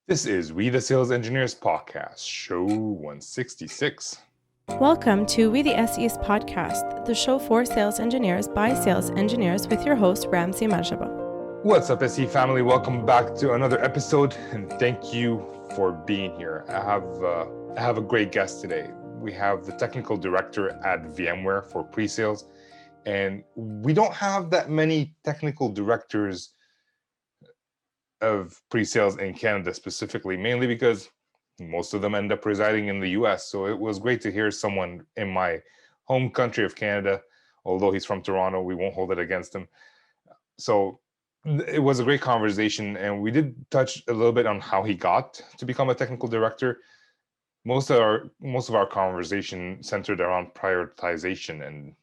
This is We the Sales Engineers Podcast, show 166. Welcome to We the SEs Podcast, the show for sales engineers by sales engineers with your host, Ramsey Majaba. What's up, SE family? Welcome back to another episode, and thank you for being here. I have a great guest today. We have the technical director at VMware for pre-sales, and we don't have that many technical directors of pre-sales in Canada specifically, mainly because most of them end up residing in the US. So it was great to hear someone in my home country of Canada. Although he's from Toronto, we won't hold it against him. So it was a great conversation, and we did touch a little bit on how he got to become a technical director. Most of our conversation centered around prioritization and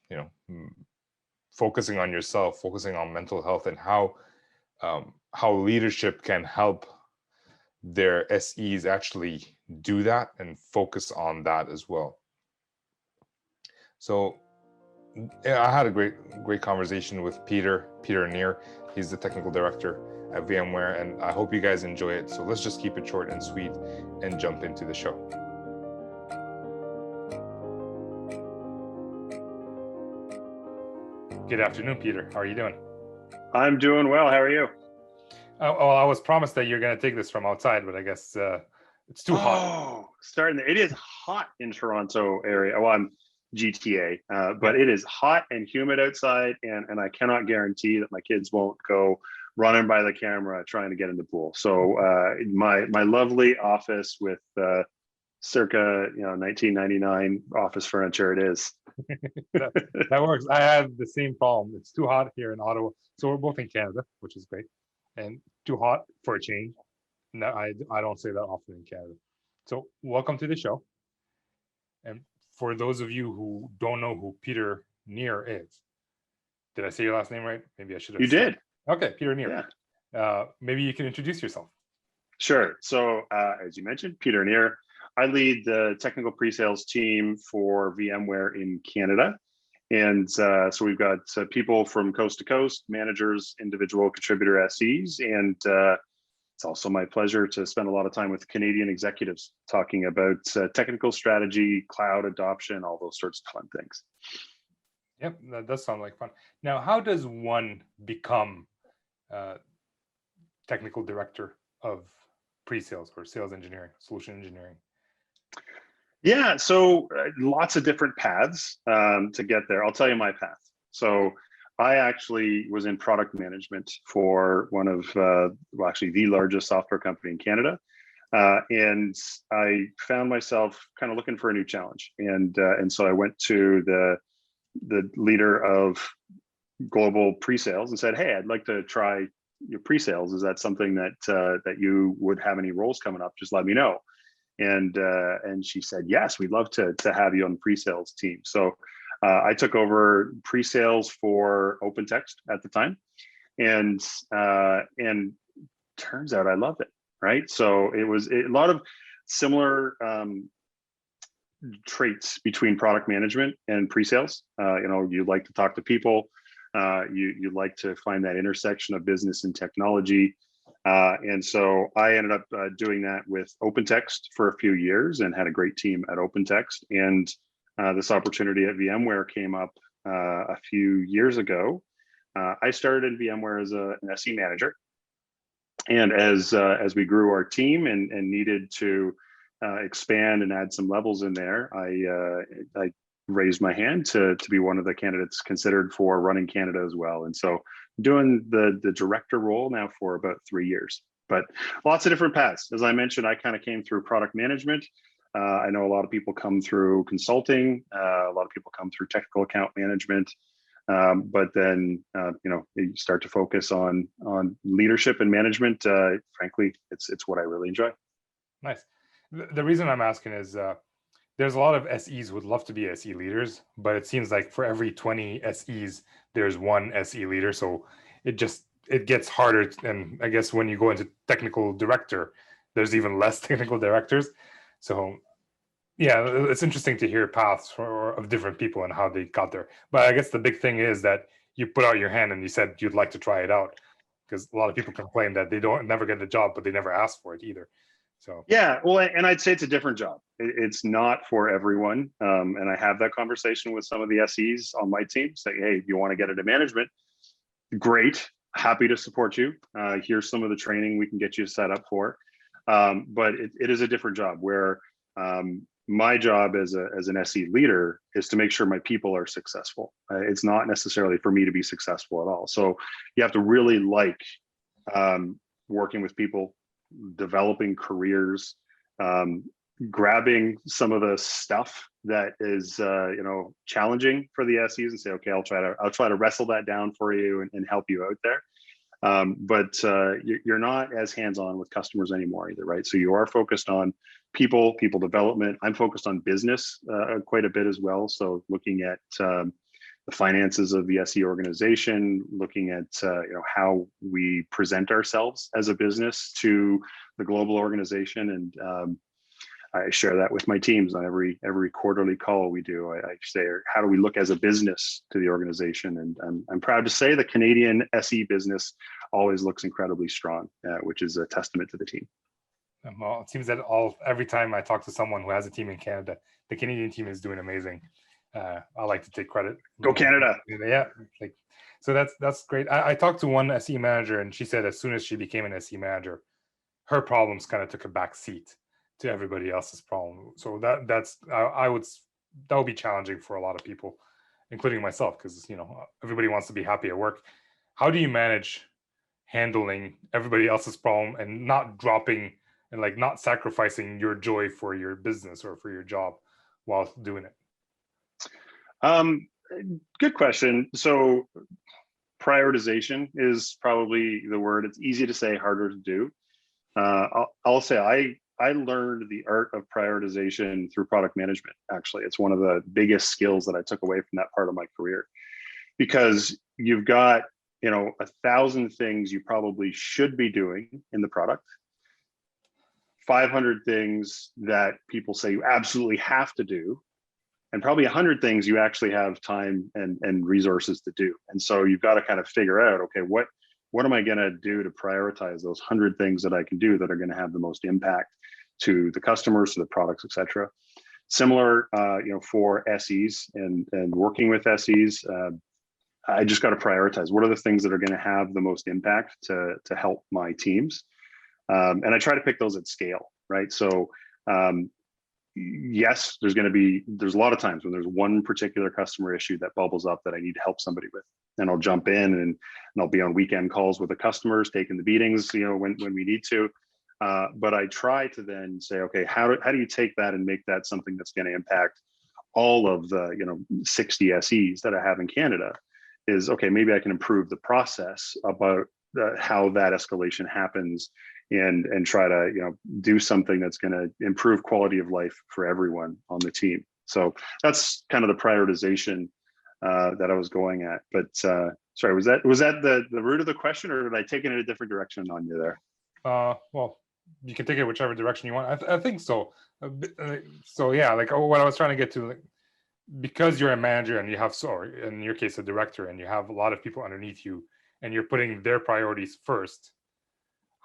focusing on yourself, focusing on mental health, and how leadership can help their SEs actually do that and focus on that as well. So yeah, I had a great conversation with Peter Neer. He's the technical director at VMware, and I hope you guys enjoy it. So let's just keep it short and sweet and jump into the show. Good afternoon, Peter. How are you doing? I'm doing well. How are you? Well, I was promised that you're going to take this from outside, but I guess it's too hot. It is hot in Toronto area. Well, I'm GTA, but it is hot and humid outside, and I cannot guarantee that my kids won't go running by the camera trying to get in the pool. So my lovely office with circa 1999 office furniture it is. that works. I have the same problem. It's too hot here in Ottawa. So we're both in Canada, which is great. And too hot for a change. No, I don't say that often in Canada. So welcome to the show. And for those of you who don't know who Peter Neer is, did I say your last name right? Maybe I should have. You did. Okay, Peter Neer. Yeah. Maybe you can introduce yourself. Sure. So as you mentioned, Peter Neer. I lead the technical pre-sales team for VMware in Canada. And so we've got people from coast to coast, managers, individual contributor SEs, and it's also my pleasure to spend a lot of time with Canadian executives talking about technical strategy, cloud adoption, all those sorts of fun things. Yep, that does sound like fun. Now, how does one become technical director of pre-sales or sales engineering, solution engineering? Yeah, so lots of different paths to get there. I'll tell you my path. So I actually was in product management for one of, actually the largest software company in Canada. And I found myself kind of looking for a new challenge. And so I went to the leader of global pre-sales and said, hey, I'd like to try your pre-sales. Is that something that you would have any roles coming up? Just let me know. And she said, yes, we'd love to have you on the pre-sales team. So I took over pre-sales for OpenText at the time, and turns out I loved it. Right, so it was a lot of similar traits between product management and pre-sales. You like to talk to people, you like to find that intersection of business and technology. And so I ended up doing that with OpenText for a few years and had a great team at OpenText. And this opportunity at VMware came up a few years ago. I started in VMware as an SE manager. And as we grew our team and needed to expand and add some levels in there, I raised my hand to be one of the candidates considered for running Canada as well. And so doing the director role now for about 3 years, but lots of different paths. As I mentioned, I kind of came through product management. I know a lot of people come through consulting. A lot of people come through technical account management. But then, you start to focus on leadership and management. Frankly, it's what I really enjoy. Nice. The reason I'm asking is there's a lot of SEs who would love to be SE leaders, but it seems like for every 20 SEs, there's one SE leader. So it gets harder. And I guess when you go into technical director, there's even less technical directors. So yeah, it's interesting to hear paths of different people and how they got there. But I guess the big thing is that you put out your hand and you said you'd like to try it out. because a lot of people complain that they don't never get the job, but they never ask for it either. So yeah, well, and I'd say it's a different job. It's not for everyone. And I have that conversation with some of the SEs on my team, say, hey, if you want to get into management, great, happy to support you. Here's some of the training we can get you set up for. But it is a different job where my job as an SE leader is to make sure my people are successful. It's not necessarily for me to be successful at all. So you have to really like working with people, developing careers, grabbing some of the stuff that is challenging for the SEs and say, okay, I'll try to wrestle that down for you and help you out there. But you're not as hands-on with customers anymore either, right? So you are focused on people development. I'm focused on business quite a bit as well. So looking at the finances of the SE organization, looking at how we present ourselves as a business to the global organization, and I share that with my teams on every quarterly call we do. I say, how do we look as a business to the organization? And I'm proud to say the Canadian SE business always looks incredibly strong, which is a testament to the team. Well, it seems that every time I talk to someone who has a team in Canada, the Canadian team is doing amazing. I like to take credit. Go Canada! Yeah, so that's great. I talked to one SE manager, and she said as soon as she became an SE manager, her problems kind of took a back seat to everybody else's problem. So that would be challenging for a lot of people, including myself, because everybody wants to be happy at work. How do you manage handling everybody else's problem and not dropping and not sacrificing your joy for your business or for your job while doing it? Good question. So prioritization is probably the word. It's easy to say, harder to do. I'll say I learned the art of prioritization through product management. Actually, it's one of the biggest skills that I took away from that part of my career, because you've got 1,000 things you probably should be doing in the product, 500 things that people say you absolutely have to do, and probably 100 things you actually have time and resources to do. And so you've got to kind of figure out, okay, what am I going to do to prioritize those 100 things that I can do that are going to have the most impact to the customers, to the products, et cetera. Similar, for SEs and working with SEs, I just got to prioritize what are the things that are going to have the most impact to help my teams. And I try to pick those at scale, right? So yes, there's a lot of times when there's one particular customer issue that bubbles up that I need to help somebody with. And I'll jump in and I'll be on weekend calls with the customers, taking the beatings, when we need to. But I try to then say, okay, how do you take that and make that something that's going to impact all of the 60 SEs that I have in Canada? Is okay, maybe I can improve the process about how that escalation happens, and try to do something that's going to improve quality of life for everyone on the team. So that's kind of the prioritization that I was going at. But sorry, was that the root of the question, or did I take it in a different direction on you there? Well, you can take it whichever direction you want. I think so. So yeah, what I was trying to get to, because you're a manager and you have, in your case, a director, and you have a lot of people underneath you, and you're putting their priorities first.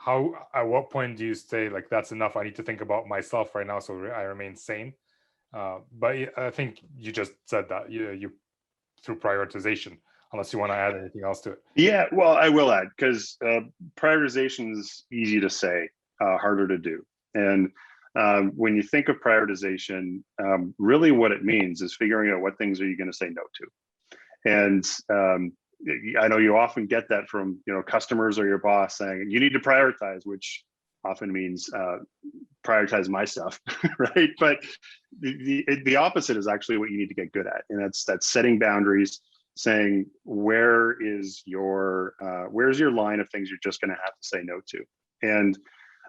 At what point do you say, that's enough? I need to think about myself right now, so I remain sane. But I think you just said that you through prioritization, unless you want to add anything else to it. Yeah, well, I will add, because prioritization is easy to say, harder to do. And when you think of prioritization, really what it means is figuring out what things are you going to say no to. And I know you often get that from customers or your boss saying you need to prioritize, which often means prioritize my stuff, right? But the opposite is actually what you need to get good at, and that's setting boundaries, saying where's your line of things you're just going to have to say no to. And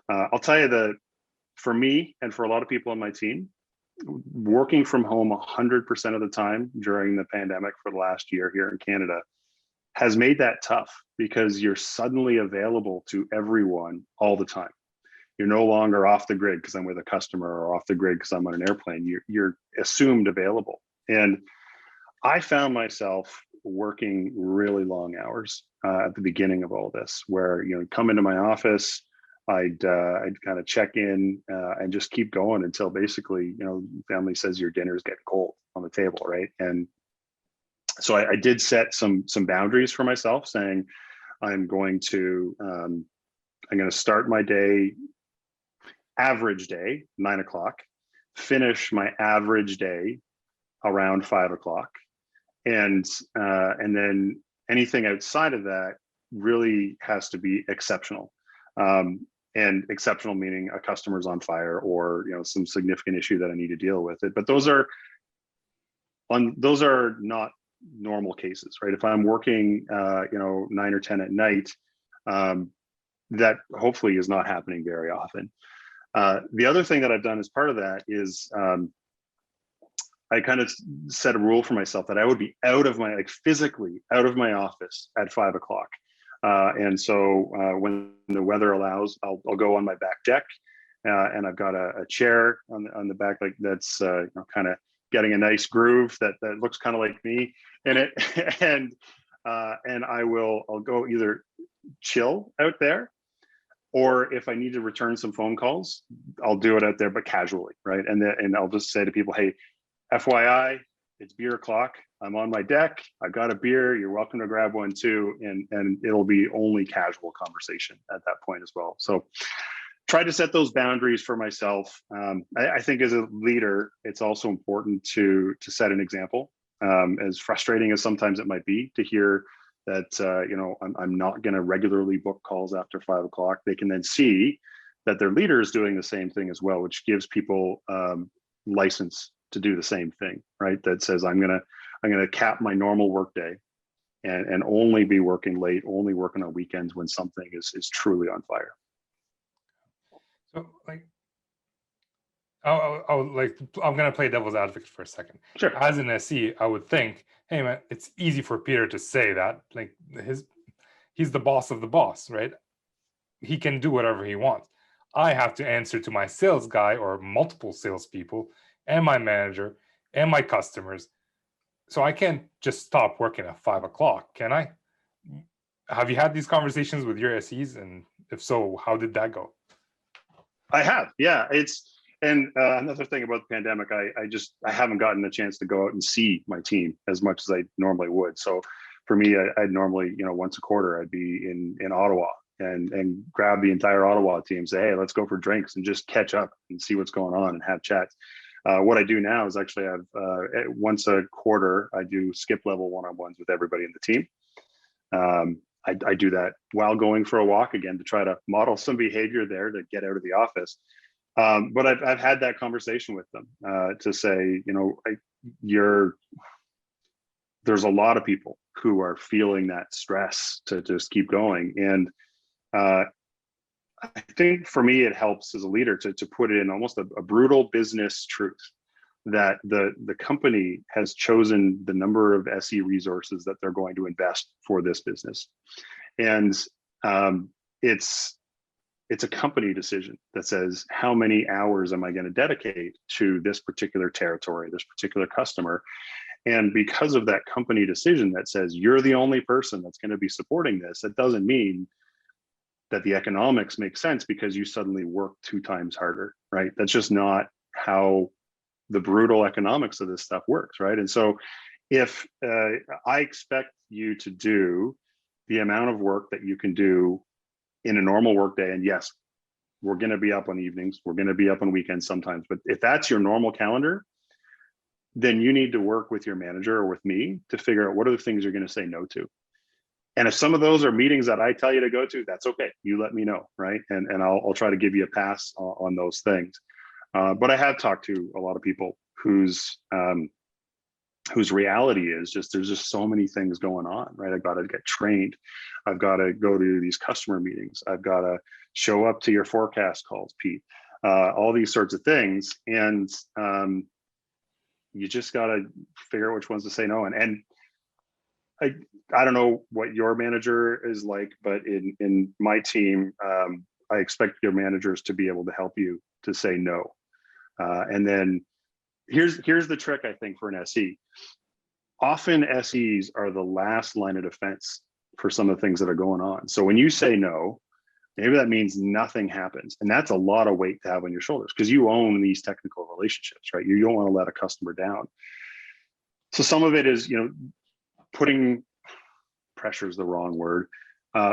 I'll tell you that for me and for a lot of people on my team, working from home 100% of the time during the pandemic for the last year here in Canada has made that tough, because you're suddenly available to everyone all the time. You're no longer off the grid because I'm with a customer, or off the grid because I'm on an airplane. You're assumed available. And I found myself working really long hours at the beginning of all this, where come into my office, I'd kind of check in and just keep going until basically family says your dinner's getting cold on the table, right? And so I did set some boundaries for myself, saying I'm going to start my day, average day, 9 o'clock, finish my average day around 5 o'clock, and then anything outside of that really has to be exceptional. And exceptional meaning a customer's on fire, or some significant issue that I need to deal with it. But those are not normal cases, right? If I'm working 9 or 10 at night, that hopefully is not happening very often. The other thing that I've done as part of that is I kind of set a rule for myself that I would be physically out of my office at 5 o'clock. And so when the weather allows, I'll go on my back deck, and I've got a chair on the back, like that's kind of getting a nice groove that looks kind of like me in it, and I'll go either chill out there, or if I need to return some phone calls, I'll do it out there, but casually, right? And I'll just say to people, hey, FYI, it's beer o'clock. I'm on my deck. I've got a beer. You're welcome to grab one too. And it'll be only casual conversation at that point as well. So try to set those boundaries for myself. I think as a leader, it's also important to set an example. As frustrating as sometimes it might be to hear that, I'm not going to regularly book calls after 5 o'clock. They can then see that their leader is doing the same thing as well, which gives people license to do the same thing, right? That says I'm gonna cap my normal workday and only be working late, only working on weekends when something is truly on fire. So I'm gonna play devil's advocate for a second. Sure. As an SE, I would think, hey man, it's easy for Peter to say that. He's the boss of the boss, right? He can do whatever he wants. I have to answer to my sales guy or multiple salespeople and my manager and my customers. So I can't just stop working at 5 o'clock, can I? Have you had these conversations with your SEs? And if so, how did that go? I have, yeah. Another thing about the pandemic, I haven't gotten a chance to go out and see my team as much as I normally would. So for me, I'd normally, once a quarter, I'd be in Ottawa and grab the entire Ottawa team, say, hey, let's go for drinks and just catch up and see what's going on and have chats. What I do now is actually have once a quarter, I do skip level one-on-ones with everybody in the team. I do that while going for a walk, again, to try to model some behavior there to get out of the office. But I've had that conversation with them to say, there's a lot of people who are feeling that stress to just keep going. And I think for me, it helps as a leader to put in almost a brutal business truth that the company has chosen the number of SE resources that they're going to invest for this business. And it's a company decision that says, how many hours am I going to dedicate to this particular territory, this particular customer? And because of that company decision that says you're the only person that's going to be supporting this, it doesn't mean that the economics make sense because you suddenly work 2 times harder, right? That's just not how the brutal economics of this stuff works, right? And so if I expect you to do the amount of work that you can do in a normal workday, and yes, we're going to be up on evenings, we're going to be up on weekends sometimes, but if that's your normal calendar, then you need to work with your manager or with me to figure out what are the things you're going to say no to. And if some of those are meetings that I tell you to go to, that's okay. You let me know, right? And I'll try to give you a pass on those things. But I have talked to a lot of people whose reality is just there's just so many things going on, right? I've got to get trained. I've got to go to these customer meetings. I've got to show up to your forecast calls, Pete. All these sorts of things, and you just got to figure out which ones to say no. And I don't know what your manager is like, but in my team, I expect your managers to be able to help you to say no. And then here's the trick, I think, for an SE. often SEs are the last line of defense for some of the things that are going on. So when you say no, maybe that means nothing happens. And that's a lot of weight to have on your shoulders because you own these technical relationships, right? You don't want to let a customer down. So some of it is, putting pressure is the wrong word,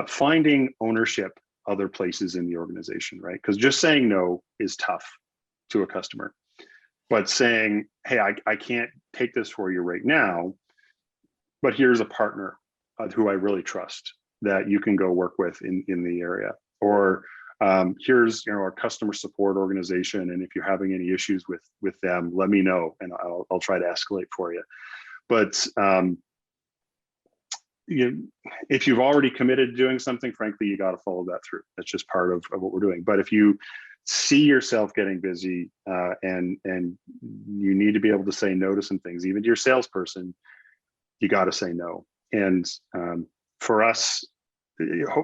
finding ownership other places in the organization, right? Because just saying no is tough to a customer. But saying, hey, I can't take this for you right now, but here's a partner who I really trust that you can go work with in the area. Or here's our customer support organization, and if you're having any issues with them, let me know, and I'll try to escalate for you. But if you've already committed to doing something, frankly, you got to follow that through. That's just part of what we're doing. But if you see yourself getting busy and you need to be able to say no to some things, even to your salesperson, you got to say no. And for us,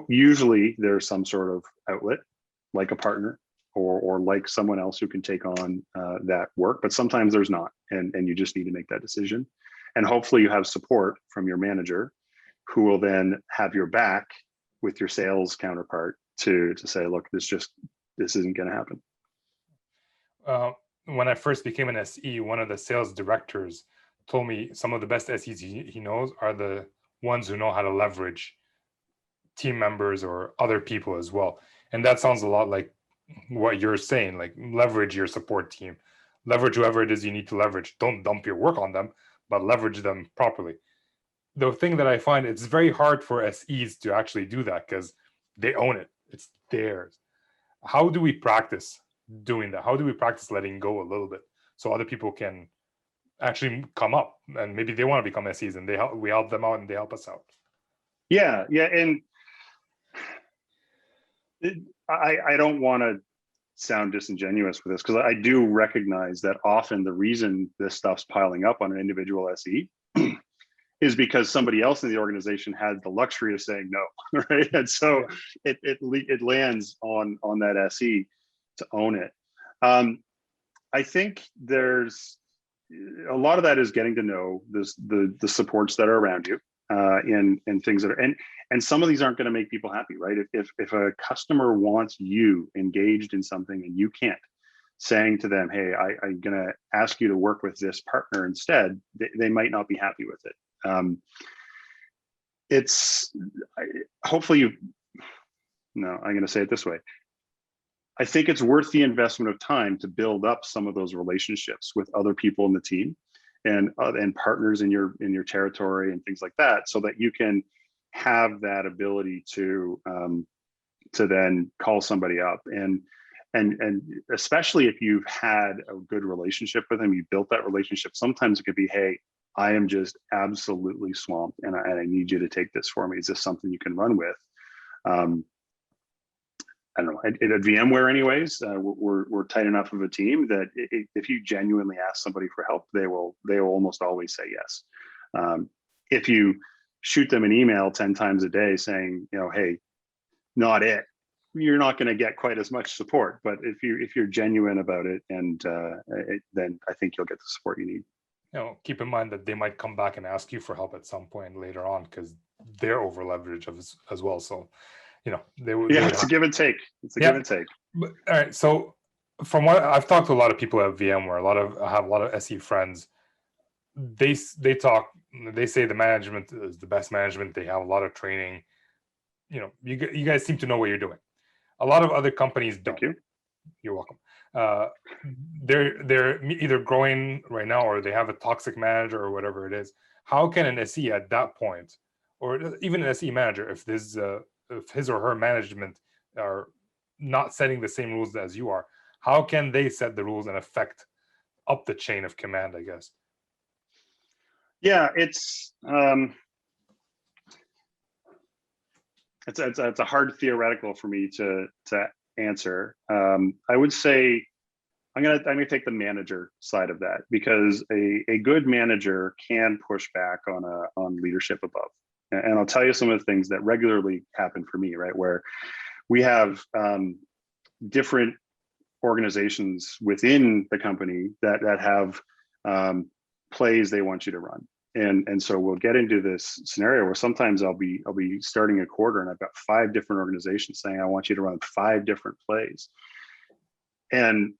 usually there's some sort of outlet, like a partner or like someone else who can take on that work, but sometimes there's not, and you just need to make that decision. And hopefully you have support from your manager who will then have your back with your sales counterpart to say, look, this isn't going to happen. When I first became an SE, one of the sales directors told me some of the best SEs he knows are the ones who know how to leverage team members or other people as well. And that sounds a lot like what you're saying, like leverage your support team, leverage whoever it is you need to leverage. Don't dump your work on them, but leverage them properly. The thing that I find, it's very hard for SEs to actually do that because they own it. It's theirs. How do we practice doing that? How do we practice letting go a little bit so other people can actually come up and maybe they want to become SEs and we help them out and they help us out? Yeah. And I don't want to sound disingenuous with this because I do recognize that often the reason this stuff's piling up on an individual SE is because somebody else in the organization had the luxury of saying no, right? And so it lands on that SE to own it. I think there's a lot of that is getting to know the supports that are around you and things that are, and some of these aren't going to make people happy, right? If a customer wants you engaged in something and you can't, saying to them, hey, I'm going to ask you to work with this partner instead, they might not be happy with it. Hopefully I'm going to say it this way. I think it's worth the investment of time to build up some of those relationships with other people in the team and partners in your territory and things like that, so that you can have that ability to then call somebody up and especially if you've had a good relationship with them, you built that relationship. Sometimes it could be, hey, I am just absolutely swamped and I need you to take this for me. Is this something you can run with? I don't know. At VMware anyways, we're tight enough of a team that if you genuinely ask somebody for help, they will almost always say yes. If you shoot them an email 10 times a day saying, hey, not it, you're not going to get quite as much support. But if you're genuine about it, and then I think you'll get the support you need. Keep in mind that they might come back and ask you for help at some point later on because they're over leveraged as well. So, it's a give and take. Give and take. But, all right. So, from what I've talked to a lot of people at VMware, I have a lot of SE friends. They say the management is the best management. They have a lot of training. You guys seem to know what you're doing. A lot of other companies don't. Thank you. You're welcome. They're either growing right now or they have a toxic manager or whatever it is. How can an SE at that point, or even an SE manager, if his or her management are not setting the same rules as you are, how can they set the rules and affect up the chain of command, I guess? Yeah, it's a hard theoretical for me to answer. I would say I'm gonna take the manager side of that, because a good manager can push back on leadership above. And I'll tell you some of the things that regularly happen for me, right? Where we have different organizations within the company that have plays they want you to run. And so we'll get into this scenario where sometimes I'll be starting a quarter and I've got 5 different organizations saying, I want you to run 5 different plays. And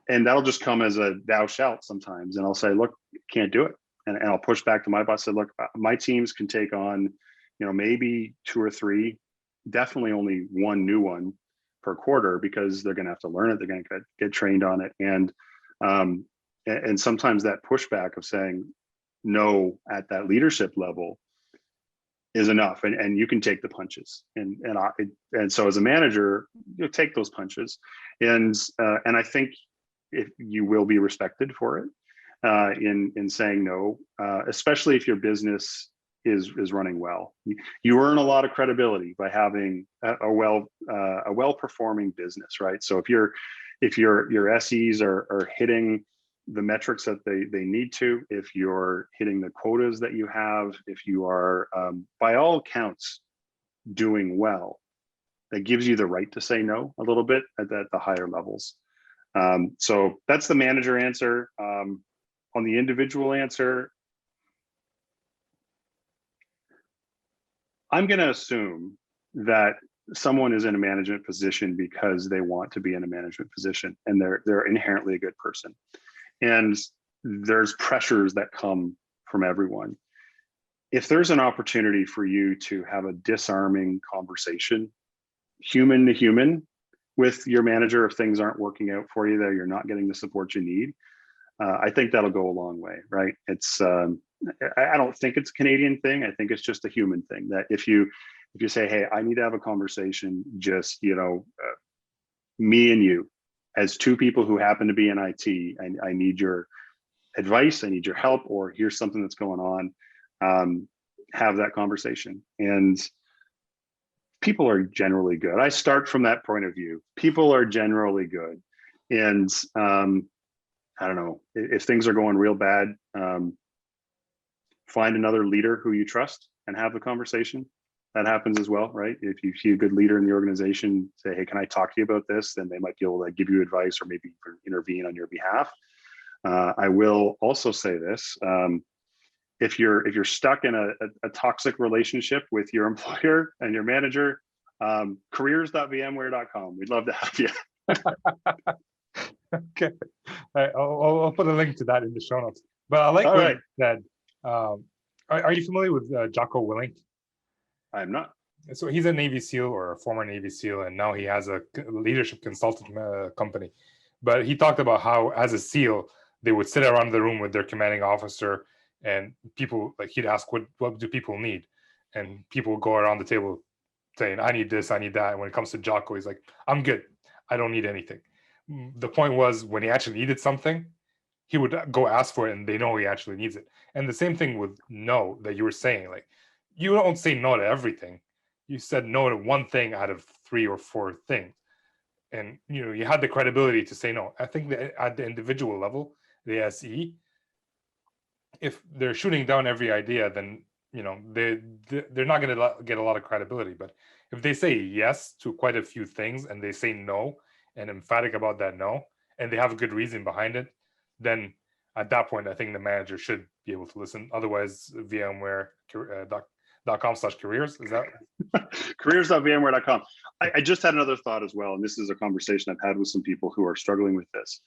that'll just come as a thou shalt sometimes. And I'll say, look, can't do it. And I'll push back to my boss, say, look, my teams can take on, maybe 2 or 3, definitely only 1 new one per quarter, because they're going to have to learn it. They're going to get trained on it. And sometimes that pushback of saying no at that leadership level is enough. And you can take the punches. And so as a manager, take those punches. And I think if you will be respected for it, in saying no, especially if your business is running well. You earn a lot of credibility by having a well-performing business, right? So if your SEs are hitting the metrics that they need to, if you're hitting the quotas that you have, if you are by all accounts doing well, that gives you the right to say no a little bit at the higher levels. So that's the manager answer. On the individual answer, I'm going to assume that someone is in a management position because they want to be in a management position and they're inherently a good person. And there's pressures that come from everyone. If there's an opportunity for you to have a disarming conversation, human to human, with your manager, if things aren't working out for you, that you're not getting the support you need, I think that'll go a long way, right? It's I don't think it's a Canadian thing. I think it's just a human thing, that if you say, hey, I need to have a conversation, just me and you, as 2 people who happen to be in IT, I need your advice, I need your help, or here's something that's going on. Have that conversation. And people are generally good. I start from that point of view. People are generally good. And I don't know, if things are going real bad, find another leader who you trust and have the conversation. That happens as well, right? If you see a good leader in the organization, say, hey, can I talk to you about this? Then they might be able to give you advice or maybe intervene on your behalf. I will also say this. If you're stuck in a toxic relationship with your employer and your manager, careers.vmware.com. We'd love to have you. Okay, I'll put a link to that in the show notes. But I like what you said. Are you familiar with Jocko Willink? I'm not. So he's a Navy SEAL, or a former Navy SEAL, and now he has a leadership consulting company. But he talked about how, as a SEAL, they would sit around the room with their commanding officer, and people, like, he'd ask, what do people need? And people would go around the table saying, I need this, I need that. And when it comes to Jocko, he's like, I'm good. I don't need anything. The point was, when he actually needed something, he would go ask for it, and they know he actually needs it. And the same thing with no, that you were saying, like, you don't say no to everything. You said no to 1 thing out of 3 or 4 things. And, you had the credibility to say no. I think that at the individual level, the SE, if they're shooting down every idea, then, they're not going to get a lot of credibility. But if they say yes to quite a few things, and they say no, and emphatic about that no, and they have a good reason behind it, then at that point, I think the manager should be able to listen. Otherwise, VMware.com/careers, is that? Careers.vmware.com. I just had another thought as well, and this is a conversation I've had with some people who are struggling with this.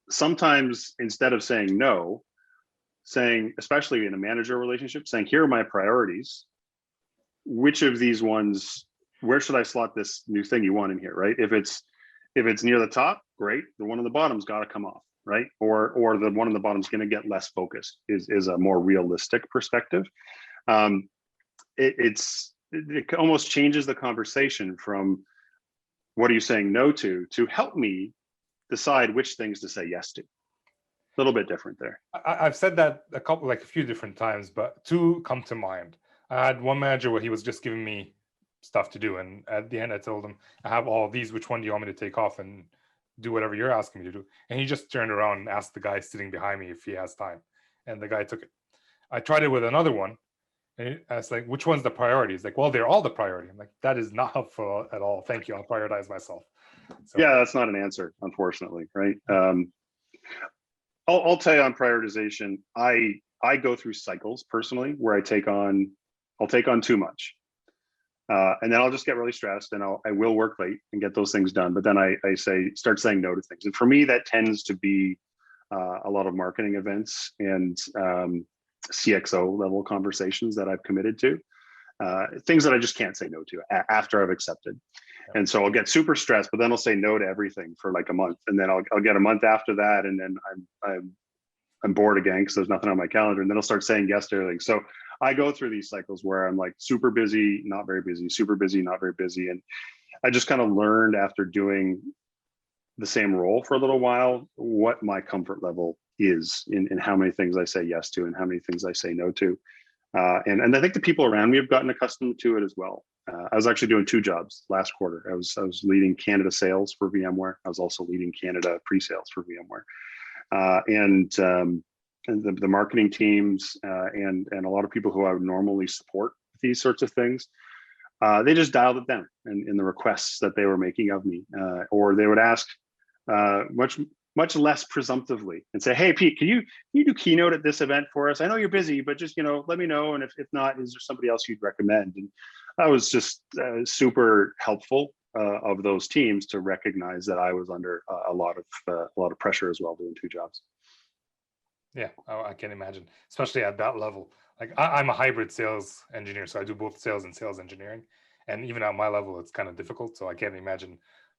Sometimes, instead of saying no, saying, especially in a manager relationship, saying, here are my priorities. Which of these ones, where should I slot this new thing you want in here, right? If it's near the top, great. The one on the bottom's got to come off, right? Or the one on the bottom's going to get less focused is a more realistic perspective. It almost changes the conversation from what are you saying no to help me decide which things to say yes to. A little bit different there. I've said that a few different times, but 2 come to mind. I had one manager where he was just giving me stuff to do, and at the end I told him, I have all of these, which one do you want me to take off and do whatever you're asking me to do? And he just turned around and asked the guy sitting behind me if he has time, and the guy took it. I tried it with another one, and I was like, which one's the priority? He's like, well, they're all the priority. I'm like, that is not helpful at all. Thank you, I'll prioritize myself. So, yeah, that's not an answer, unfortunately, right? I'll tell you on prioritization, I I go through cycles personally where I'll take on too much. And then I'll just get really stressed, and I will work late and get those things done. But then I start saying no to things. And for me, that tends to be a lot of marketing events and CXO level conversations that I've committed to, things that I just can't say no to after I've accepted. And so I'll get super stressed, but then I'll say no to everything for like a month, and then I'll get a month after that, and then I'm bored again because there's nothing on my calendar, and then I'll start saying yes to everything. So I go through these cycles where I'm like super busy, not very busy, super busy, not very busy, and I just kind of learned after doing the same role for a little while what my comfort level is in how many things I say yes to and how many things I say no to. And I think the people around me have gotten accustomed to it as well. I was actually doing 2 jobs last quarter. I was leading Canada sales for VMware. I was also leading Canada pre-sales for VMware. And the marketing teams and a lot of people who I would normally support these sorts of things, they just dialed it down in the requests that they were making of me, or they would ask much less presumptively and say, "Hey, Pete, can you do keynote at this event for us? I know you're busy, but just let me know. And if not, is there somebody else you'd recommend?" And that was just super helpful of those teams to recognize that I was under a lot of pressure as well, doing 2 jobs. Yeah, I can imagine, especially at that level. Like I'm a hybrid sales engineer, so I do both sales and sales engineering. And even at my level, it's kind of difficult. So I can't imagine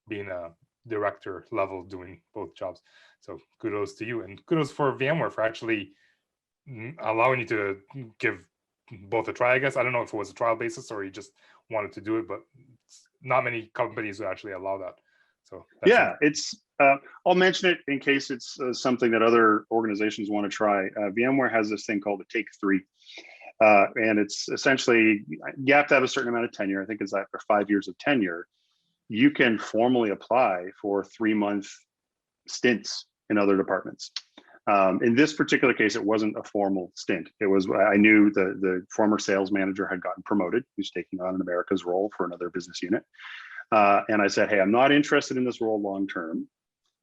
being a director level doing both jobs. So kudos to you, and kudos for VMware for actually allowing you to give both a try. I guess I don't know if it was a trial basis or you just wanted to do it, but not many companies would actually allow that. So yeah, it's I'll mention it in case it's something that other organizations want to try. VMware has this thing called a Take 3. And it's essentially, you have to have a certain amount of tenure. I think it's after 5 years of tenure, you can formally apply for 3-month stints in other departments. In this particular case, it wasn't a formal stint. It was, I knew the former sales manager had gotten promoted, who's taking on an America's role for another business unit. And I said, "Hey, I'm not interested in this role long term,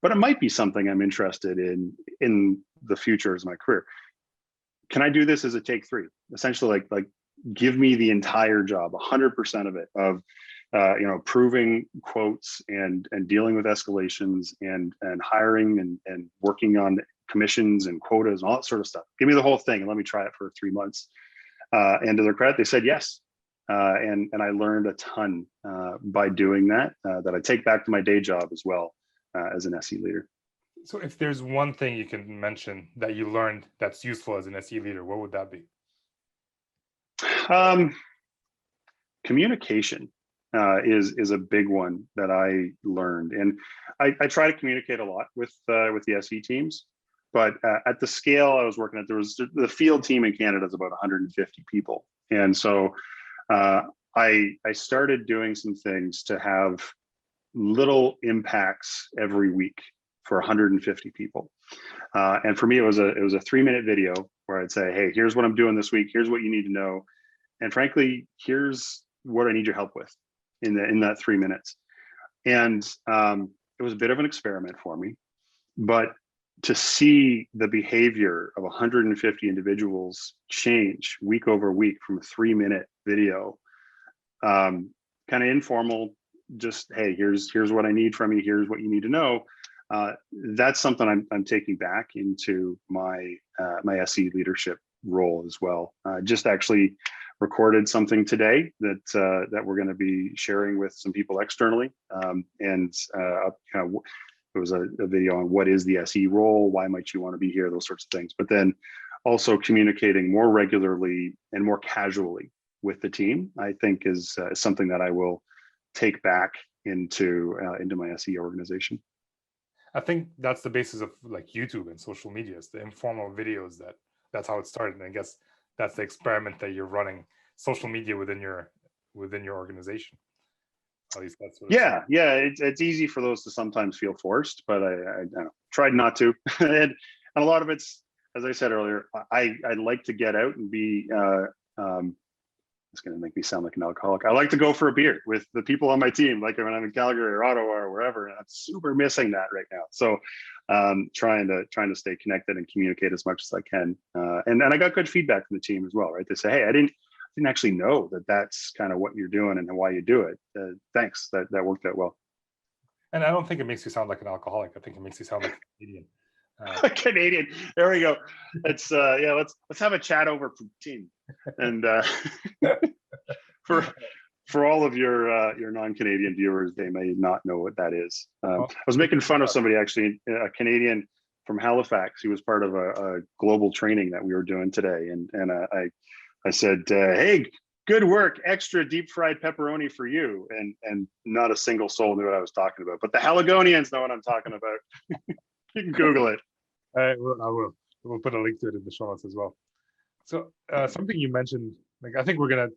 but it might be something I'm interested in the future as my career. Can I do this as a Take 3? Essentially, like give me the entire job, 100% of it, of proving quotes and dealing with escalations and hiring and working on commissions and quotas and all that sort of stuff. Give me the whole thing and let me try it for 3 months." And to their credit, they said yes. And I learned a ton by doing that I take back to my day job as well as an SE leader. So if there's one thing you can mention that you learned that's useful as an SE leader, what would that be? Communication is a big one that I learned, and I try to communicate a lot with the SE teams, but at the scale I was working at, there was the field team in Canada is about 150 people, and so I started doing some things to have little impacts every week for 150 people. And for me, it was a 3-minute video where I'd say, "Hey, here's what I'm doing this week. Here's what you need to know. And frankly, here's what I need your help with in that 3 minutes." And it was a bit of an experiment for me, but to see the behavior of 150 individuals change week over week from a 3-minute video, kind of informal, just, "Hey, here's what I need from you. Here's what you need to know." That's something I'm taking back into my SE leadership role as well. Just actually recorded something today that we're going to be sharing with some people externally, and it was a video on what is the SE role, why might you want to be here, those sorts of things. But then also communicating more regularly and more casually with the team, I think is something that I will take back into my SE organization. I think that's the basis of like YouTube and social media. It's the informal videos that's how it started. And I guess that's the experiment that you're running, social media within your organization. At least that's what yeah. It's easy for those to sometimes feel forced, but I tried not to. and a lot of it's, as I said earlier, I'd like to get out and be It's going to make me sound like an alcoholic. I like to go for a beer with the people on my team, like when I'm in Calgary or Ottawa or wherever. And I'm super missing that right now. So trying to stay connected and communicate as much as I can. And I got good feedback from the team as well, right? They say, hey, I didn't actually know that that's kind of what you're doing and why you do it. Thanks, that worked out well. And I don't think it makes you sound like an alcoholic. I think it makes you sound like a Canadian. Canadian. There we go. Let's let's have a chat over poutine. And for all of your non-Canadian viewers, they may not know what that is. I was making fun of somebody, actually, a Canadian from Halifax. He was part of a global training that we were doing today, and I said, hey, good work, extra deep fried pepperoni for you. And not a single soul knew what I was talking about, but the Haligonians know what I'm talking about. You can Google it. I will. We'll put a link to it in the show notes as well. So something you mentioned, like, I think we're gonna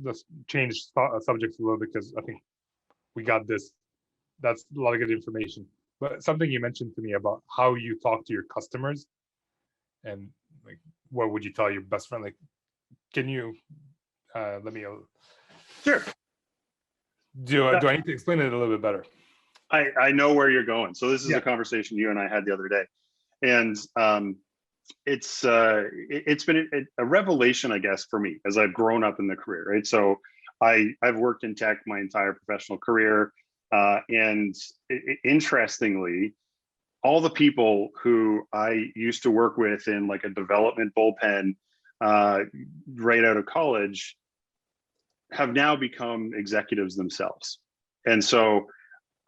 just change subjects a little bit, because I think we got this. That's a lot of good information. But something you mentioned to me about how you talk to your customers, and like, what would you tell your best friend? Like, can you let me? Sure. Do I need to explain it a little bit better? I know where you're going. So this is a conversation you and I had the other day, and it's been a revelation, I guess, for me as I've grown up in the career, right? So I've worked in tech my entire professional career, and interestingly, all the people who I used to work with in like a development bullpen right out of college have now become executives themselves. And so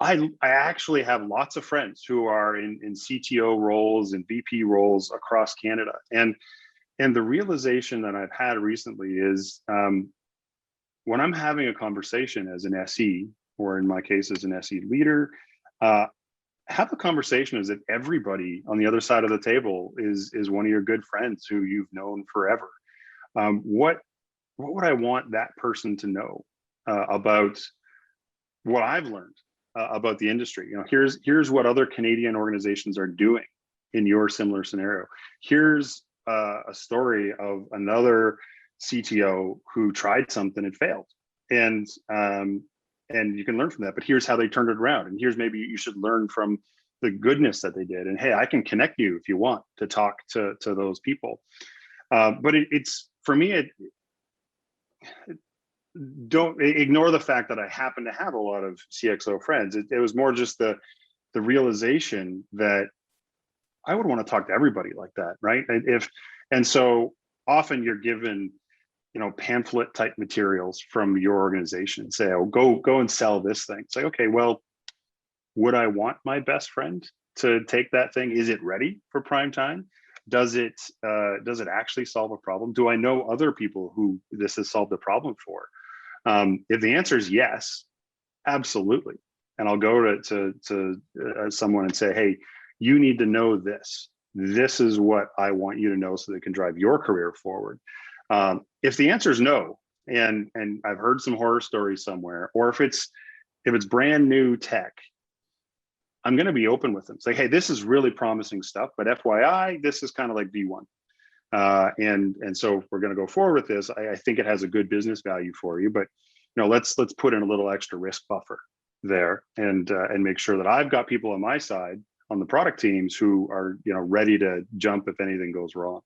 I actually have lots of friends who are in CTO roles and VP roles across Canada. And the realization that I've had recently is when I'm having a conversation as an SE, or in my case as an SE leader, have a conversation as if everybody on the other side of the table is one of your good friends who you've known forever. What would I want that person to know about what I've learned about the industry? You know, here's what other Canadian organizations are doing in your similar scenario. Here's a story of another CTO who tried something and failed, and you can learn from that. But here's how they turned it around, and here's maybe you should learn from the goodness that they did. And hey, I can connect you if you want to talk to those people. But it's for me, don't ignore the fact that I happen to have a lot of CXO friends. It was more just the realization that I would want to talk to everybody like that, right? And so often you're given, you know, pamphlet type materials from your organization, say, oh, go and sell this thing. It's like, okay, well, would I want my best friend to take that thing? Is it ready for prime time? Does it actually solve a problem? Do I know other people who this has solved a problem for? If the answer is yes, absolutely. And I'll go to someone and say, hey, you need to know this. This is what I want you to know so that it can drive your career forward. If the answer is no, and I've heard some horror stories somewhere, or if it's brand new tech, I'm going to be open with them. Say, hey, this is really promising stuff, but FYI, this is kind of like V1. And so if we're going to go forward with this, I think it has a good business value for you, but you know, let's put in a little extra risk buffer there, and make sure that I've got people on my side on the product teams who are, you know, ready to jump if anything goes wrong.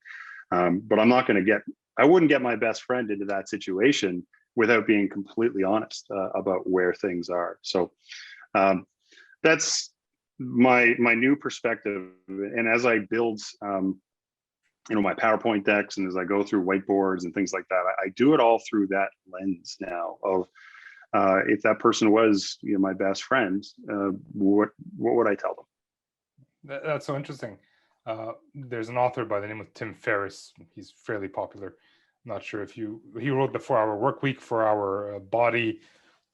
But I wouldn't get my best friend into that situation without being completely honest about where things are. So that's my new perspective. And as I build you know, my PowerPoint decks, and as I go through whiteboards and things like that, I do it all through that lens now of if that person was, you know, my best friend, what would I tell them? That's so interesting. There's an author by the name of Tim Ferriss. He's fairly popular. I'm not sure if he wrote the 4-Hour Workweek, 4-Hour Body,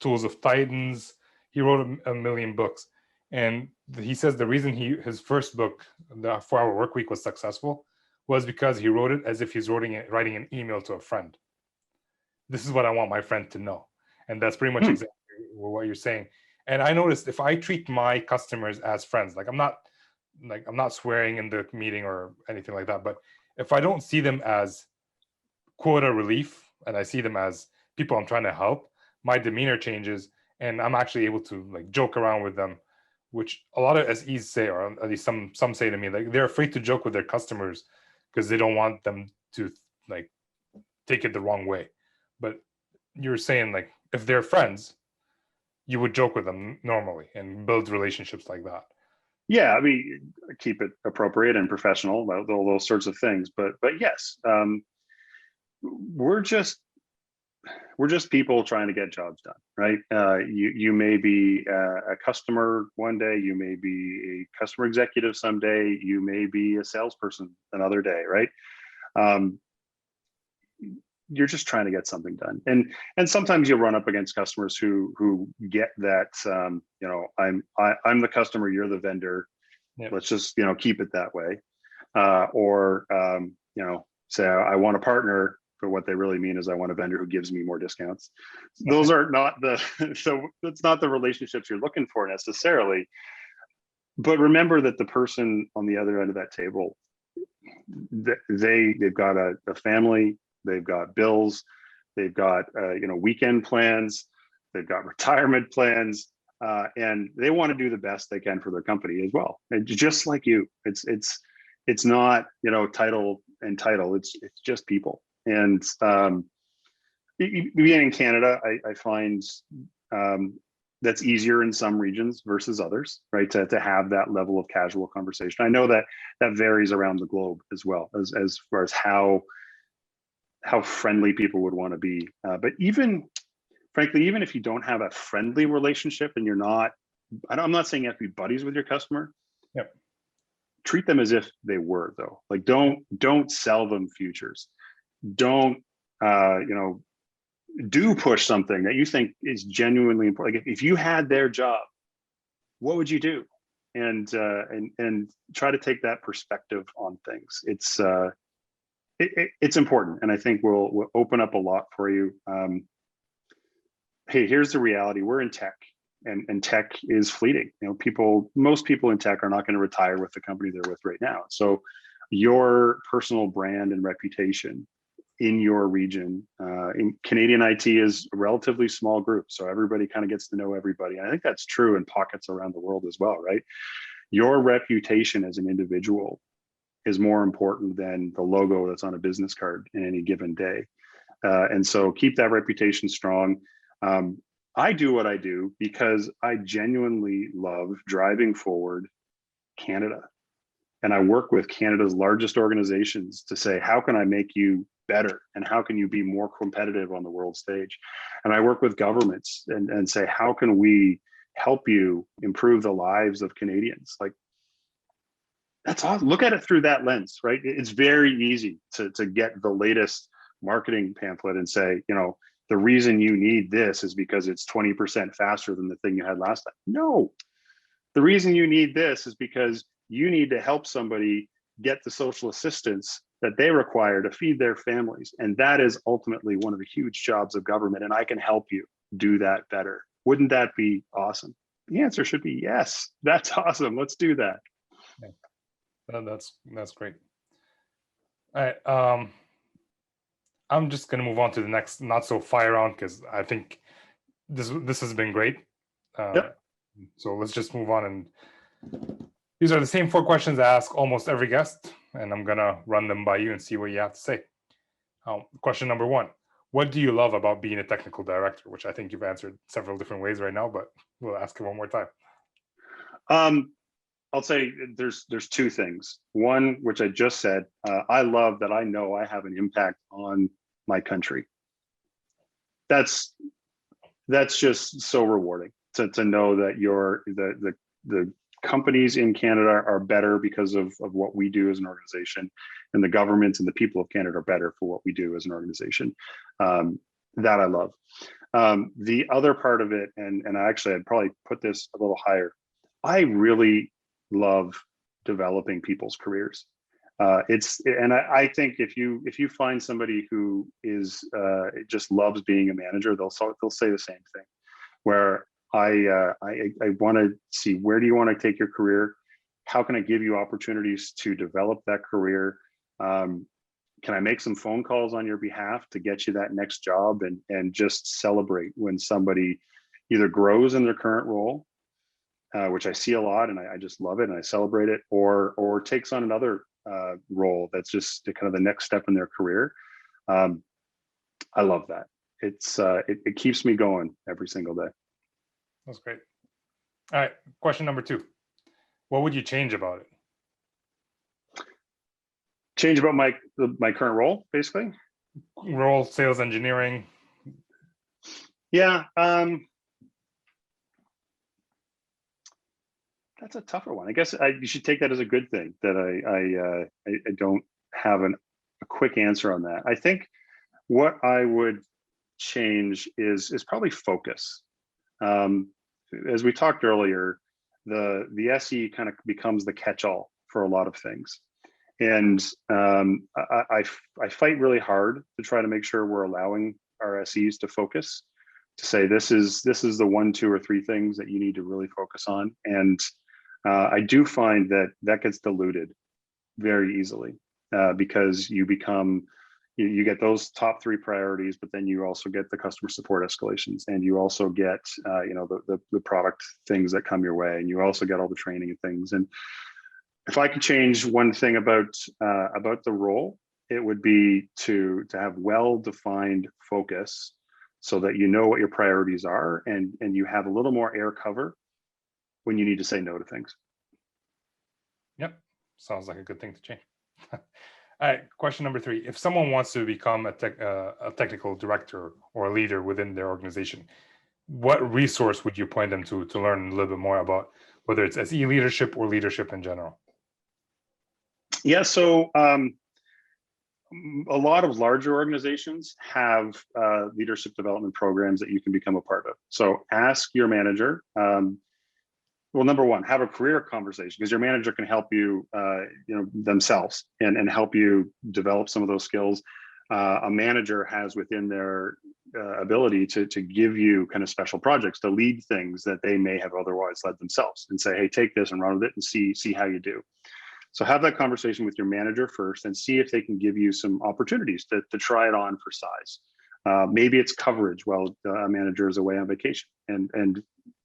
Tools of Titans. He wrote a million books. And he says the reason his first book, the 4-Hour Workweek, was successful was because he wrote it as if he's writing an email to a friend. This is what I want my friend to know. And that's pretty much exactly what you're saying. And I noticed if I treat my customers as friends, I'm not swearing in the meeting or anything like that, but if I don't see them as quota relief and I see them as people I'm trying to help, my demeanor changes, and I'm actually able to like joke around with them, which a lot of SEs say, or at least some say to me, like they're afraid to joke with their customers because they don't want them to like take it the wrong way. But you're saying like if they're friends, you would joke with them normally and build relationships like that. Yeah, I mean, keep it appropriate and professional, all those sorts of things. But yes, we're just people trying to get jobs done, right? You may be a customer one day, you may be a customer executive someday, you may be a salesperson another day, right? You're just trying to get something done, and sometimes you'll run up against customers who get that. I'm the customer, you're the vendor. Yep. Let's just keep it that way, or say I want a partner, but what they really mean is I want a vendor who gives me more discounts. Those are not so that's not the relationships you're looking for necessarily. But remember that the person on the other end of that table, they've got a family. They've got bills, they've got weekend plans, they've got retirement plans, and they want to do the best they can for their company as well. And just like you, it's not title and title. It's just people. And being in Canada, I find that's easier in some regions versus others, right? To have that level of casual conversation. I know that varies around the globe as well, as far as how friendly people would want to be. But frankly, even if you don't have a friendly relationship and I'm not saying you have to be buddies with your customer. Yep. Treat them as if they were, though. Like don't sell them futures. Don't, do push something that you think is genuinely important. Like if you had their job, what would you do? And try to take that perspective on things. It's important, and I think we'll open up a lot for you. Hey, here's the reality: we're in tech, and tech is fleeting. Most people in tech are not going to retire with the company they're with right now. So, your personal brand and reputation in your region, in Canadian IT is a relatively small group, so everybody kind of gets to know everybody. And I think that's true in pockets around the world as well, right? Your reputation as an individual is more important than the logo that's on a business card in any given day. And so keep that reputation strong. I do what I do because I genuinely love driving forward Canada. And I work with Canada's largest organizations to say, how can I make you better? And how can you be more competitive on the world stage? And I work with governments and say, how can we help you improve the lives of Canadians? Like, that's awesome. Look at it through that lens, right? It's very easy to get the latest marketing pamphlet and say, the reason you need this is because it's 20% faster than the thing you had last time. No, the reason you need this is because you need to help somebody get the social assistance that they require to feed their families. And that is ultimately one of the huge jobs of government. And I can help you do that better. Wouldn't that be awesome? The answer should be yes. That's awesome. Let's do that. Yeah. That's great. All right. I'm just gonna move on to the next not so fire round because I think this has been great. Yep. So let's just move on, and these are the same 4 questions I ask almost every guest, and I'm gonna run them by you and see what you have to say. Question number 1: what do you love about being a technical director? Which I think you've answered several different ways right now, but we'll ask it one more time. I'll say there's 2 things. One, which I just said, I love that I know I have an impact on my country. That's just so rewarding to know that the companies in Canada are better because of what we do as an organization, and the governments and the people of Canada are better for what we do as an organization. That I love. The other part of it, and actually I'd probably put this a little higher, I really love developing people's careers. I think if you find somebody who is just loves being a manager, they'll say the same thing. Where I want to see, where do you want to take your career? How can I give you opportunities to develop that career? can I make some phone calls on your behalf to get you that next job, and just celebrate when somebody either grows in their current role, which I see a lot, and I just love it and I celebrate it, or takes on another role that's just kind of the next step in their career. I love that. It keeps me going every single day. That's great. All right, question number 2. What would you change about it? Change about my current role, basically. Role, sales engineering. Yeah, that's a tougher one. I guess you should take that as a good thing that I don't have a quick answer on that. I think what I would change is probably focus. As we talked earlier, the SE kind of becomes the catch-all for a lot of things. And I fight really hard to try to make sure we're allowing our SEs to focus, to say this is the 1, 2, or 3 things that you need to really focus on. And I do find that gets diluted very easily because you get those top 3 priorities, but then you also get the customer support escalations, and you also get the product things that come your way, and you also get all the training and things. And if I could change one thing about the role, it would be to have well-defined focus, so that you know what your priorities are, and you have a little more air cover when you need to say no to things. Yep, sounds like a good thing to change. All right, question number 3. If someone wants to become a technical director or a leader within their organization, what resource would you point them to learn a little bit more about, whether it's SE leadership or leadership in general? Yeah, so a lot of larger organizations have leadership development programs that you can become a part of. So ask your manager. Well, number one, have a career conversation, because your manager can help you, themselves and help you develop some of those skills. A manager has within their ability to give you kind of special projects, to lead things that they may have otherwise led themselves, and say, hey, take this and run with it and see how you do. So have that conversation with your manager first, and see if they can give you some opportunities to try it on for size. Maybe it's coverage while a manager is away on vacation, and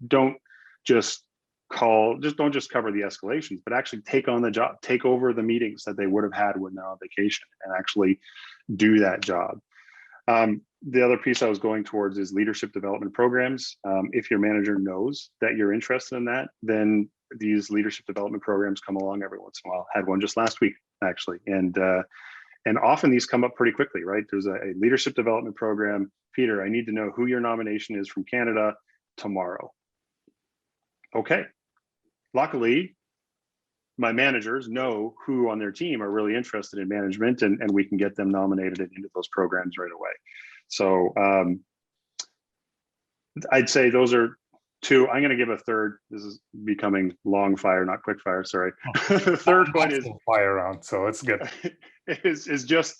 don't just cover the escalations, but actually take on the job, take over the meetings that they would have had when they're on vacation, and actually do that job. The other piece I was going towards is leadership development programs. If your manager knows that you're interested in that, then these leadership development programs come along every once in a while. Had one just last week, actually. And often these come up pretty quickly, right? There's a leadership development program. Peter, I need to know who your nomination is from Canada tomorrow. Okay. Luckily, my managers know who on their team are really interested in management, and we can get them nominated into those programs right away. So I'd say those are 2. I'm going to give a third. This is becoming long fire, not quick fire. Sorry. The third one is fire round, so it's good. is just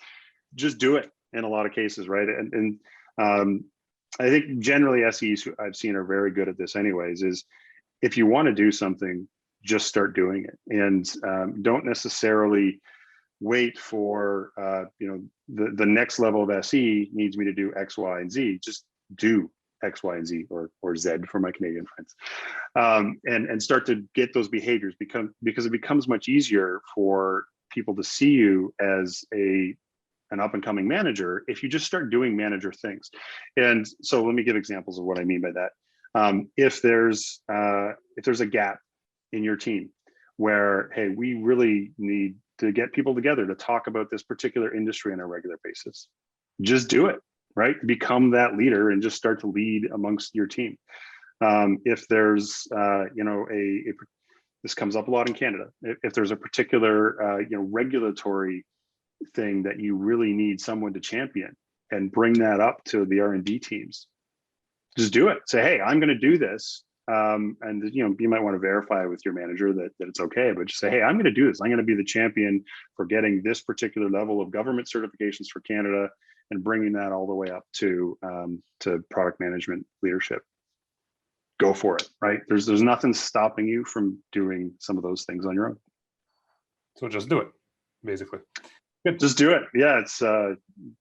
do it in a lot of cases, right? And I think generally SEs who I've seen are very good at this, anyways. Is if you want to do something, just start doing it, and don't necessarily wait for the next level of SE needs me to do X, Y, and Z. Just do X, Y, and Z, or Z for my Canadian friends, and start to get those behaviors, because it becomes much easier for people to see you as an up and coming manager if you just start doing manager things. And so let me give examples of what I mean by that. If there's a gap in your team where, hey, we really need to get people together to talk about this particular industry on a regular basis, just do it, right? Become that leader and just start to lead amongst your team. If there's, this comes up a lot in Canada. If there's a particular, regulatory thing that you really need someone to champion, and bring that up to the R&D teams, just do it. Say, hey, I'm going to do this. And you might want to verify with your manager that it's okay, but just say, hey, I'm going to do this. I'm going to be the champion for getting this particular level of government certifications for Canada, and bringing that all the way up to product management leadership. Go for it, right? There's nothing stopping you from doing some of those things on your own. So just do it, basically. Just do it. Yeah, it's I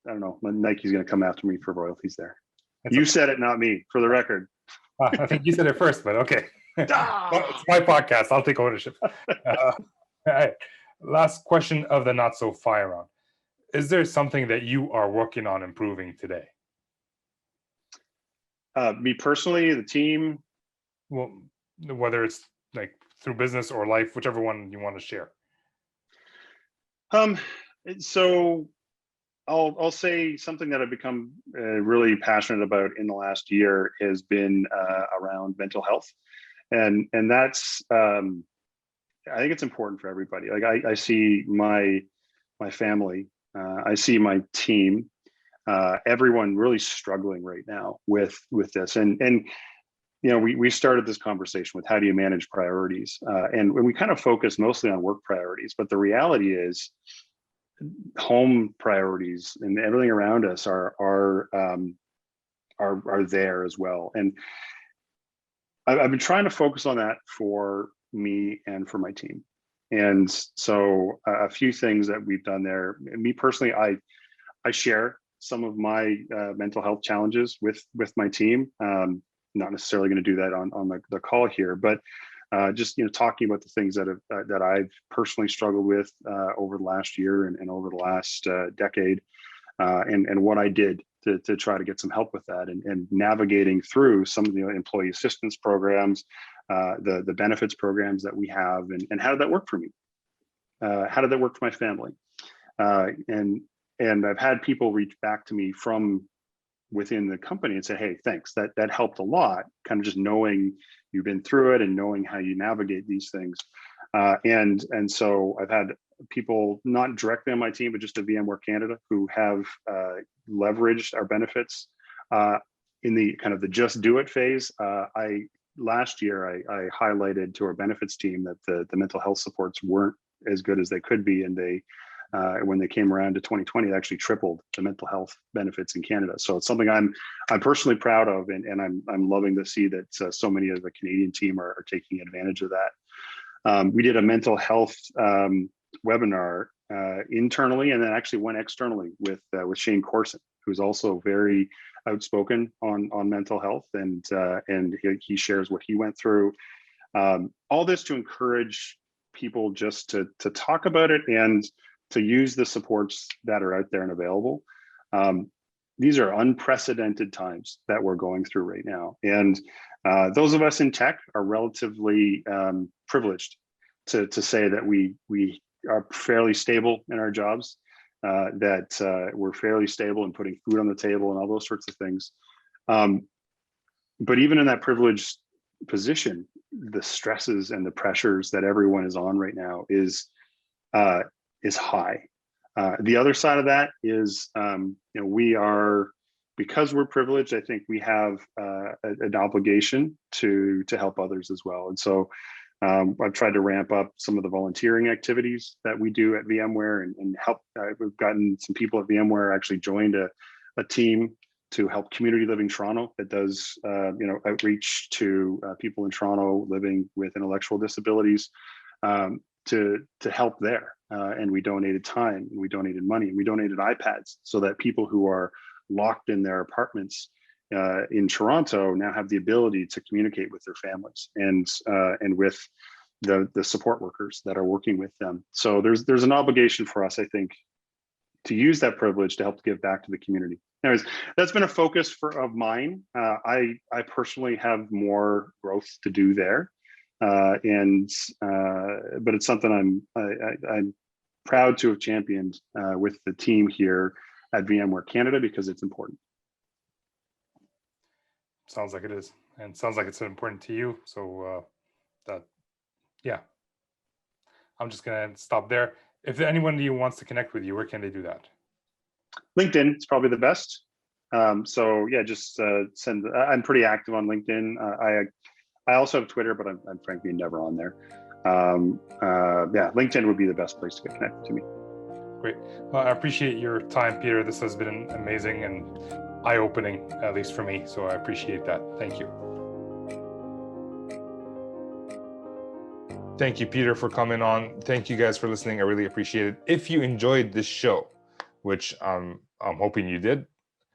don't know. Nike's going to come after me for royalties there. You said it, not me, for the record. I think you said it first, but okay. Ah! It's my podcast. I'll take ownership. All right. Last question of the not so fire round. Is there something that you are working on improving today? Me personally, the team. Well, whether it's like through business or life, whichever one you want to share. So I'll say something that I've become really passionate about in the last year has been around mental health, and that's I think it's important for everybody. Like I see my family, I see my team, everyone really struggling right now with this, and you know, we started this conversation with how do you manage priorities, and we kind of focus mostly on work priorities, but the reality is home priorities and everything around us are there as well. And I've been trying to focus on that for me and for my team. And so a few things that we've done there. Me personally, I share some of my mental health challenges with my team. Not necessarily going to do that on the call here, but just talking about the things that I've personally struggled with over the last year and over the last decade, and what I did to try to get some help with that, and navigating through some of the employee assistance programs, the benefits programs that we have, and how did that work for me? How did that work for my family? And I've had people reach back to me from within the company and say, hey, thanks, that helped a lot, kind of just knowing you've been through it and knowing how you navigate these things. And so I've had people not directly on my team, but just at VMware Canada, who have leveraged our benefits in the kind of the just do it phase. Last year I highlighted to our benefits team that the mental health supports weren't as good as they could be, and they when they came around to 2020, it actually tripled the mental health benefits in Canada. So it's something I'm personally proud of, and I'm loving to see that so many of the Canadian team are taking advantage of that. We did a mental health webinar internally, and then actually went externally with Shane Corson, who's also very outspoken on mental health, and he shares what he went through. All this to encourage people just to talk about it and to use the supports that are out there and available. These are unprecedented times that we're going through right now. And those of us in tech are relatively privileged to say that we are fairly stable in our jobs, that we're fairly stable in putting food on the table and all those sorts of things. But even in that privileged position, the stresses and the pressures that everyone is on right now is high. The other side of that is, we are, because we're privileged, I think we have an obligation to help others as well. And so I've tried to ramp up some of the volunteering activities that we do at VMware and help. We've gotten some people at VMware actually joined a team to help Community Living Toronto that does outreach to people in Toronto living with intellectual disabilities, to help there. And we donated time, and we donated money, and we donated iPads so that people who are locked in their apartments in Toronto now have the ability to communicate with their families and with the support workers that are working with them. So there's an obligation for us, I think, to use that privilege to help give back to the community. Anyways, that's been a focus of mine. I personally have more growth to do there. But it's something I'm proud to have championed with the team here at VMware Canada, because it's important. Sounds like it is, and sounds like it's important to you. So yeah, I'm just gonna stop there. If anyone wants to connect with you, where can they do that? LinkedIn is probably the best. So yeah, just send. I'm pretty active on LinkedIn. I also have Twitter, but I'm frankly never on there. Yeah, LinkedIn would be the best place to get connected to me. Great. Well, I appreciate your time, Peter. This has been amazing and eye-opening, at least for me. So I appreciate that. Thank you. Thank you, Peter, for coming on. Thank you guys for listening. I really appreciate it. If you enjoyed this show, which I'm hoping you did,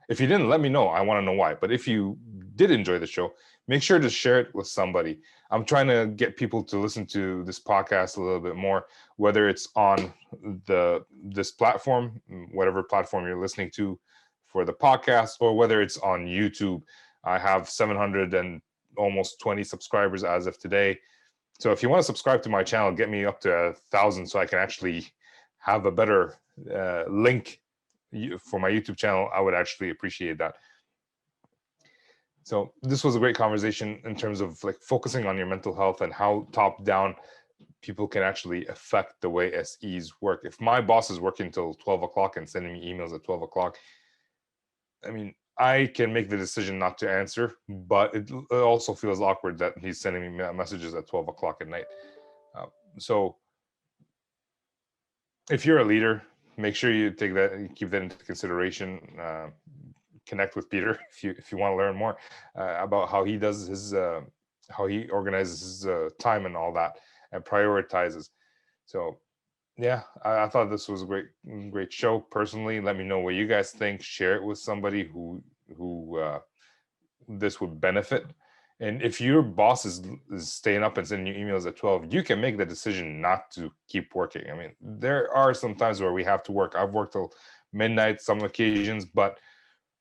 if you didn't, let me know. I want to know why. But if you did enjoy the show, make sure to share it with somebody. I'm trying to get people to listen to this podcast a little bit more, whether it's on this platform, whatever platform you're listening to for the podcast, or whether it's on YouTube. I have 700 and almost 20 subscribers as of today. So if you want to subscribe to my channel, get me up to 1,000 so I can actually have a better link for my YouTube channel. I would actually appreciate that. So this was a great conversation in terms of like focusing on your mental health and how top down people can actually affect the way SEs work. If my boss is working till 12 o'clock and sending me emails at 12 o'clock, I mean, I can make the decision not to answer, but it also feels awkward that he's sending me messages at 12 o'clock at night. So if you're a leader, make sure you take that and keep that into consideration. Connect with Peter if you want to learn more about how he does his how he organizes his time and all that and prioritizes. So yeah, I thought this was a great show. Personally, let me know what you guys think. Share it with somebody who this would benefit. And if your boss is staying up and sending you emails at 12, you can make the decision not to keep working. I mean, there are some times where we have to work. I've worked till midnight some occasions, but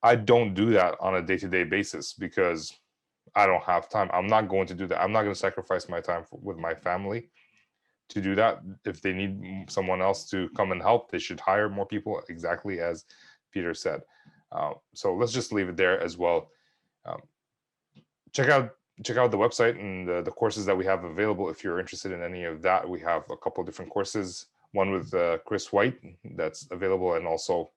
I don't do that on a day-to-day basis because I don't have time. I'm not going to do that. I'm not going to sacrifice my time with my family to do that. If they need someone else to come and help, they should hire more people, exactly as Peter said. So let's just leave it there as well. Check out the website and the courses that we have available. If you're interested in any of that, we have a couple of different courses. One with Chris White that's available, and also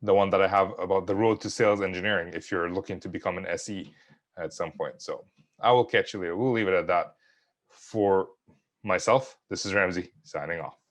the one that I have about the road to sales engineering if you're looking to become an SE at some point. So I will catch you later. We'll leave it at that. For myself, this is Ramsey signing off.